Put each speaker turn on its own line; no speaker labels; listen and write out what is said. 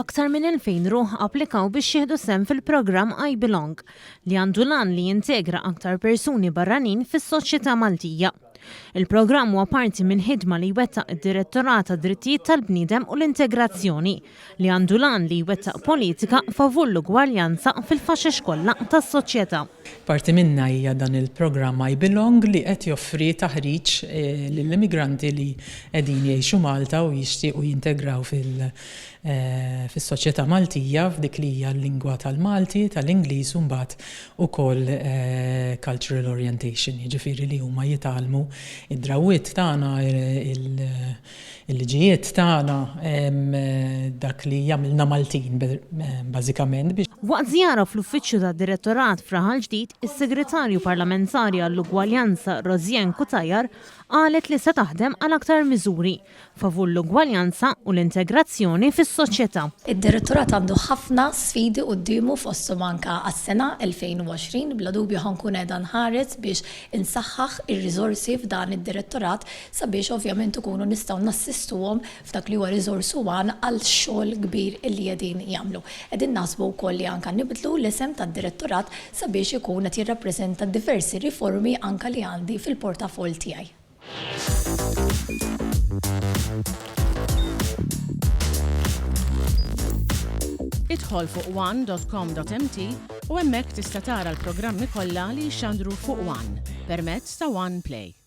Aktar minn 2000 ruħ applikaw biex jieħdu sem fil-programm I Belong li għandu l-għan li jintegra aktar persuni barranin fis-soċjetà Maltija. Il-programm huwa parti mill-ħidma li jwettaq Id-Direttorat tad-Drittijiet tal-Bniedem u l-Integrazzjoni li għandu l-għan li jwettaq politika favur l-ugwaljanza fil-faxex kollha tas-soċjetà.
Parti minna hija dan il-programm I Belong li qed joffri taħriġ lill-immigranti li qegħdin jgħixu Malta u jixtiequ jintegraw fis-soċjetà Maltija f'dik li hija l-lingwa tal-Malti, tal-Ingliż u mbagħad ukoll cultural orientation, jiġifieri li huma jitgħallmu id-drawwiet tagħna, il-liġijiet tagħna, dak li jagħmilna Maltin bażikament biex.
Waqt żjara fl-uffiċċju tad-Direttorat f'Raħal Ġdid, is-Segretarju Parlamentari għall-Ugwaljanza CUTAJAR qalet li se taħdem għal aktar miżuri favur l-ugwaljanza u l-integrazzjoni fis-soċjetà.
Id-Direttorat għandu ħafna sfidi qudiemu fosthom anke għas-sena 2020 bla dubju ħankun qiegħda nħares biex insaħħaħ ir-riżorsi f'dan id-Direttorat sabiex ovvjament ikunu nistgħu nassistuhom f'dak li huwa riżors uman għal xogħol kbir li qegħdin jagħmlu. Qegħdin naħsbu wkoll li anke nibdlu l-isem tad-Direttorat sabiex ikun qed jirrappreżenta diversi riformi anke li għandi fil-portafol tiegħi.
Idħol fuq għan.com.mt u hemmhekk tista' tara l-programmi kollha li jxandru fuq għan permezz ta' One Play.